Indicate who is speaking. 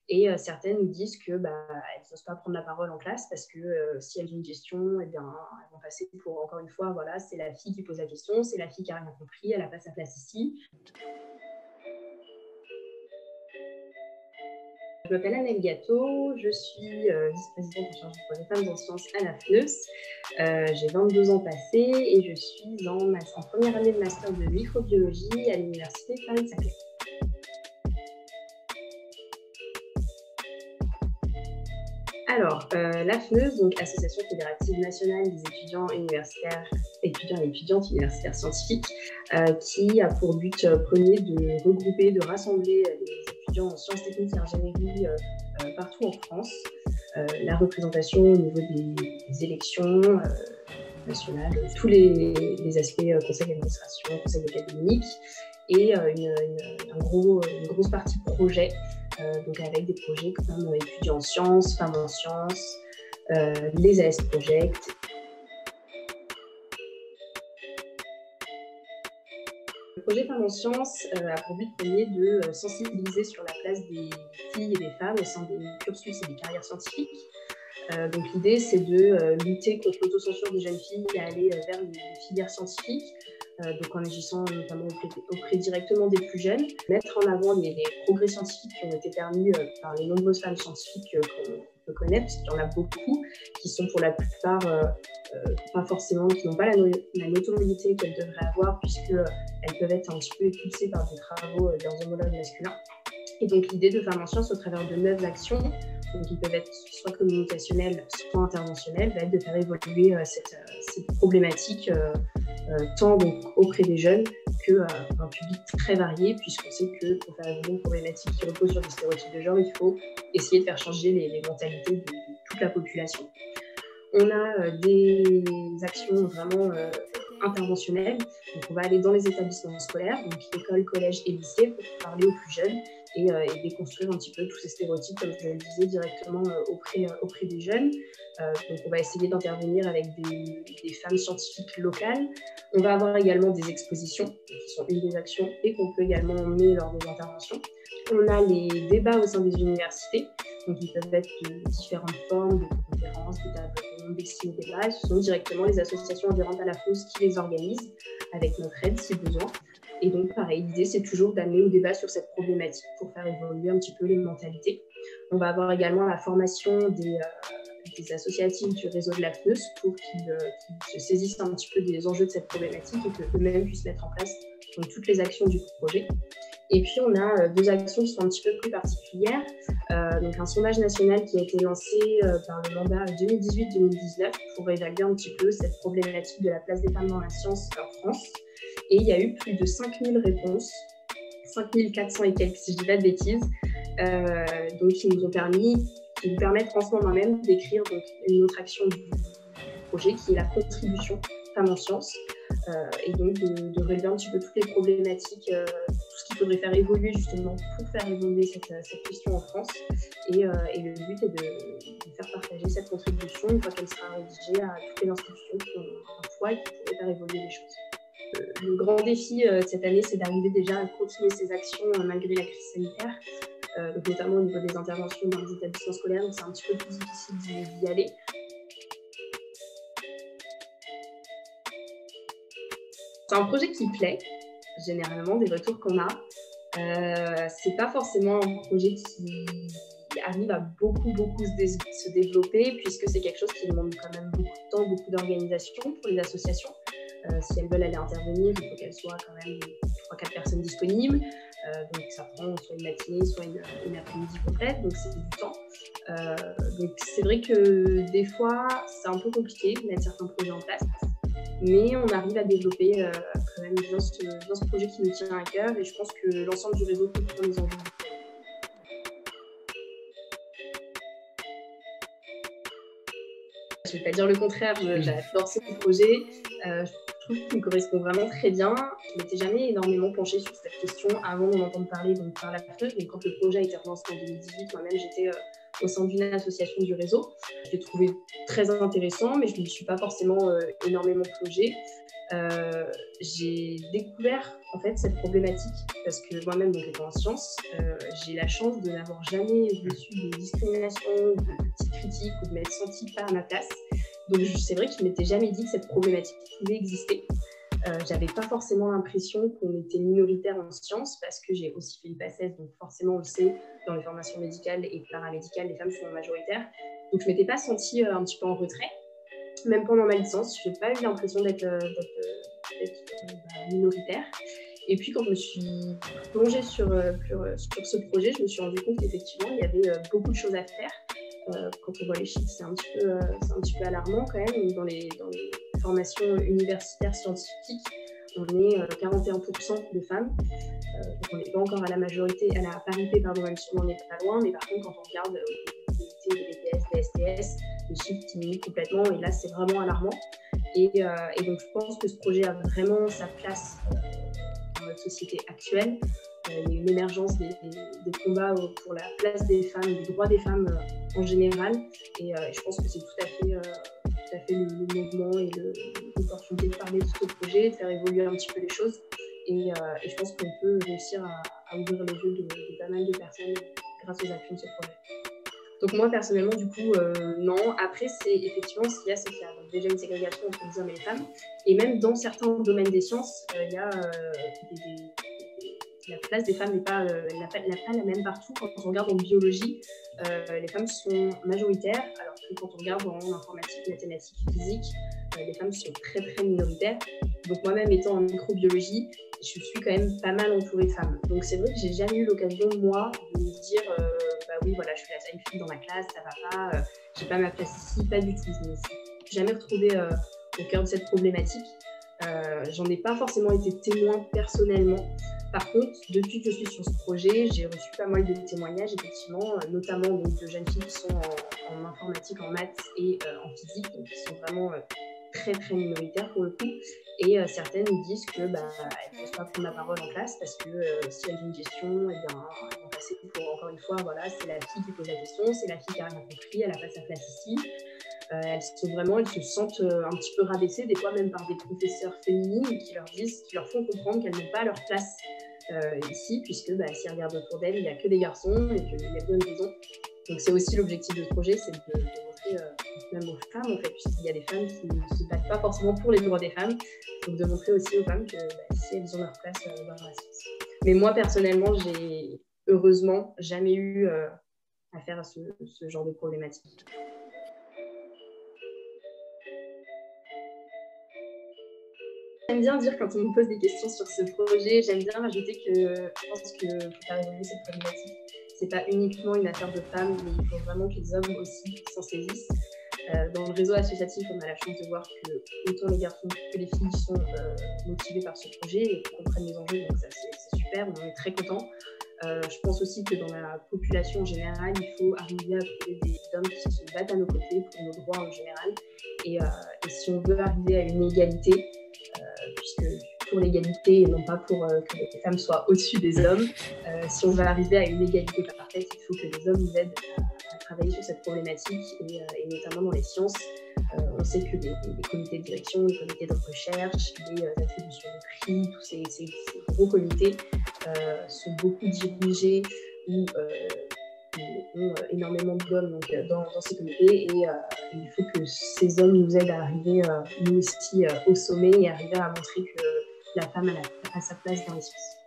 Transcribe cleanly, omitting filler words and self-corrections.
Speaker 1: Et certaines nous disent que elles n'osent pas prendre la parole en classe parce que si elles ont une question, eh bien, elles vont passer pour, encore une fois, voilà, c'est la fille qui pose la question, c'est la fille qui n'a rien compris, elle n'a pas sa place ici. Je m'appelle Annelle Gâteau, je suis vice-présidente en charge du projet Femmes en Sciences à la FNEUS. J'ai 22 ans passés et je suis en première année de master de microbiologie à l'université Paris-Saclay. Alors, la FNEUS, donc Association fédérative nationale des étudiants universitaires, étudiants et étudiantes universitaires scientifiques, qui a pour but premier de regrouper, de rassembler les étudiants en sciences techniques et ingénierie partout en France. La représentation au niveau des élections nationales, tous les aspects conseil d'administration, conseil académique, et une grosse partie projet. Donc avec des projets comme étudiants en sciences, femmes en sciences, les AS Project. Le projet Femmes en sciences a pour but premier de sensibiliser sur la place des filles et des femmes au sein des cursus et des carrières scientifiques. Donc l'idée, c'est de lutter contre l'autocensure des jeunes filles et aller vers les filières scientifiques. Donc en agissant notamment auprès directement des plus jeunes, mettre en avant les progrès scientifiques qui ont été permis par les nombreuses femmes scientifiques qu'on peut connaître, parce qu'il y en a beaucoup qui sont pour la plupart pas forcément, qui n'ont pas la notoriété qu'elles devraient avoir, puisqu'elles peuvent être un petit peu éclipsées par des travaux de leurs homologues masculins. Et donc l'idée de Femmes en sciences au travers de 9 actions, donc qui peuvent être soit communicationnelles, soit interventionnelles, va être de faire évoluer cette problématique tant donc auprès des jeunes qu'un public très varié, puisqu'on sait que pour faire évoluer une problématique qui repose sur des stéréotypes de genre, il faut essayer de faire changer les mentalités de toute la population. On a des actions vraiment interventionnelles. Donc on va aller dans les établissements scolaires, donc école, collège et lycée, pour parler aux plus jeunes et déconstruire un petit peu tous ces stéréotypes, comme je le disais, directement auprès des jeunes. Donc on va essayer d'intervenir avec des femmes scientifiques locales. On va avoir également des expositions, qui sont une des actions, et qu'on peut également emmener lors des interventions. On a les débats au sein des universités, donc ils peuvent être de différentes formes, de conférences, de tables rondes, des ciné-débats. Ce sont directement les associations adhérentes à la FNEUS qui les organisent, avec notre aide si besoin. Et donc, pareil, l'idée, c'est toujours d'amener au débat sur cette problématique pour faire évoluer un petit peu les mentalités. On va avoir également la formation des associatifs du réseau de la FNEUS pour qu'ils se saisissent un petit peu des enjeux de cette problématique et qu'eux-mêmes puissent mettre en place donc, toutes les actions du projet. Et puis, on a 2 actions qui sont un petit peu plus particulières. Donc, un sondage national qui a été lancé par le mandat 2018-2019 pour évaluer un petit peu cette problématique de la place des femmes dans la science en France. Et il y a eu plus de 5000 réponses, 5400 et quelques, si je ne dis pas de bêtises, donc qui nous permettent en ce moment même d'écrire donc, une autre action du projet qui est la contribution Femmes en sciences, et donc de relever un petit peu toutes les problématiques, tout ce qu'il faudrait faire évoluer justement pour faire évoluer cette question en France. Et le but est de faire partager cette contribution une fois qu'elle sera rédigée à toutes les institutions qui ont un poids et qui pourraient faire évoluer les choses. Le grand défi de cette année, c'est d'arriver déjà à continuer ces actions malgré la crise sanitaire, donc notamment au niveau des interventions dans les établissements scolaires, donc c'est un petit peu plus difficile d'y aller. C'est un projet qui plaît, généralement, des retours qu'on a. C'est pas forcément un projet qui arrive à beaucoup se développer, puisque c'est quelque chose qui demande quand même beaucoup de temps, beaucoup d'organisation pour les associations. Si elles veulent aller intervenir, il faut qu'elles soient quand même 3-4 personnes disponibles. Donc ça prend soit une matinée, soit une après-midi complète, donc c'est du temps. Donc c'est vrai que des fois, c'est un peu compliqué de mettre certains projets en place, mais on arrive à développer quand même bien ce projet qui nous tient à cœur, et je pense que l'ensemble du réseau comprend les enjeux. Je ne vais pas dire le contraire, j'adore ce projet. Je trouve qu'il me correspond vraiment très bien. Je ne m'étais jamais énormément penchée sur cette question avant d'en entendre parler donc, par la FNEUS. Donc, quand le projet a été relancé en 2018, moi-même, j'étais au sein d'une association du réseau. Je l'ai trouvé très intéressant, mais je ne me suis pas forcément énormément plongée. J'ai découvert en fait, cette problématique, parce que moi-même, donc, étant en sciences, j'ai la chance de n'avoir jamais reçu de discrimination, de petites critiques ou de m'être sentie pas à ma place. Donc, c'est vrai que je ne m'étais jamais dit que cette problématique pouvait exister. J'avais pas forcément l'impression qu'on était minoritaire en sciences, parce que j'ai aussi fait une PACES, donc forcément, on le sait, dans les formations médicales et paramédicales, les femmes sont majoritaires. Donc, je ne m'étais pas sentie un petit peu en retrait. Même pendant ma licence, je n'ai pas eu l'impression d'être minoritaire. Et puis, quand je me suis plongée sur ce projet, je me suis rendu compte qu'effectivement, il y avait beaucoup de choses à faire. Quand on voit les chiffres, c'est un petit peu alarmant quand même. Dans les formations universitaires scientifiques, on est 41% de femmes. Donc on n'est pas encore à la majorité, à la parité, pardon, même si on n'en est pas loin. Mais par contre, quand on regarde les BTS, les STS, les chiffres diminuent complètement. Et là, c'est vraiment alarmant. Et donc, je pense que ce projet a vraiment sa place dans notre société actuelle. Il y a une émergence des combats pour la place des femmes, des droits des femmes en général. Et je pense que c'est tout à fait le mouvement et l'opportunité de parler de ce projet, de faire évoluer un petit peu les choses. Et je pense qu'on peut réussir à ouvrir les yeux de pas mal de personnes grâce aux actions de ce projet. Donc moi, personnellement, du coup, non. Après, c'est effectivement ce qu'il y a, c'est qu'il y a déjà une ségrégation entre les hommes et les femmes. Et même dans certains domaines des sciences, il y a la place des femmes n'est pas la même partout. Quand on regarde en biologie, les femmes sont majoritaires, alors que quand on regarde en informatique, mathématiques, physique, les femmes sont très très minoritaires. Donc moi-même étant en microbiologie, je suis quand même pas mal entourée de femmes. Donc c'est vrai que j'ai jamais eu l'occasion, moi, de me dire bah oui, voilà, je suis la seule fille dans ma classe, ça va pas, j'ai pas ma place ici, pas du tout. Je me suis jamais retrouvée au cœur de cette problématique. J'en ai pas forcément été témoin personnellement. Par contre, depuis que je suis sur ce projet, j'ai reçu pas mal de témoignages, effectivement, notamment donc, de jeunes filles qui sont en informatique, en maths et en physique, donc qui sont vraiment très très minoritaires pour le coup. Et certaines me disent que elles ne peuvent pas prendre la parole en classe parce que si elles ont une question, elles vont passer pour, encore une fois, voilà, c'est la fille qui pose la question, c'est la fille qui a rien compris, elle n'a pas sa place ici. Elles se sentent un petit peu rabaissées, des fois même par des professeurs féminines qui leur font comprendre qu'elles n'ont pas leur place ici, puisque si elles regardent autour d'elles, il n'y a que des garçons et qu'il y a bien une raison. Donc c'est aussi l'objectif de ce projet, c'est de montrer même aux femmes, en fait, puisqu'il y a des femmes qui ne se battent pas forcément pour les droits des femmes, donc de montrer aussi aux femmes que si elles ont leur place dans la science. Mais moi personnellement, j'ai heureusement jamais eu affaire à ce genre de problématique. J'aime bien dire quand on me pose des questions sur ce projet, j'aime bien rajouter que je pense que pour faire évoluer cette problématique, c'est pas uniquement une affaire de femmes, mais il faut vraiment que les hommes aussi s'en saisissent. Dans le réseau associatif, on a la chance de voir que autant les garçons que les filles sont motivés par ce projet et comprennent les enjeux, donc ça c'est super, on en est très contents. Je pense aussi que dans la population en général, il faut arriver à trouver des hommes qui se battent à nos côtés pour nos droits en général. Et si on veut arriver à une égalité, puisque pour l'égalité et non pas pour que les femmes soient au-dessus des hommes, si on veut arriver à une égalité parfaite, il faut que les hommes nous aident à travailler sur cette problématique et notamment dans les sciences. On sait que les comités de direction, les comités de recherche, les attributions de prix, tous ces gros comités sont beaucoup dirigés ou ont énormément d'hommes dans ces comités et il faut que ces hommes nous aident à arriver nous aussi au sommet et arriver à montrer que la femme a sa place dans les sciences.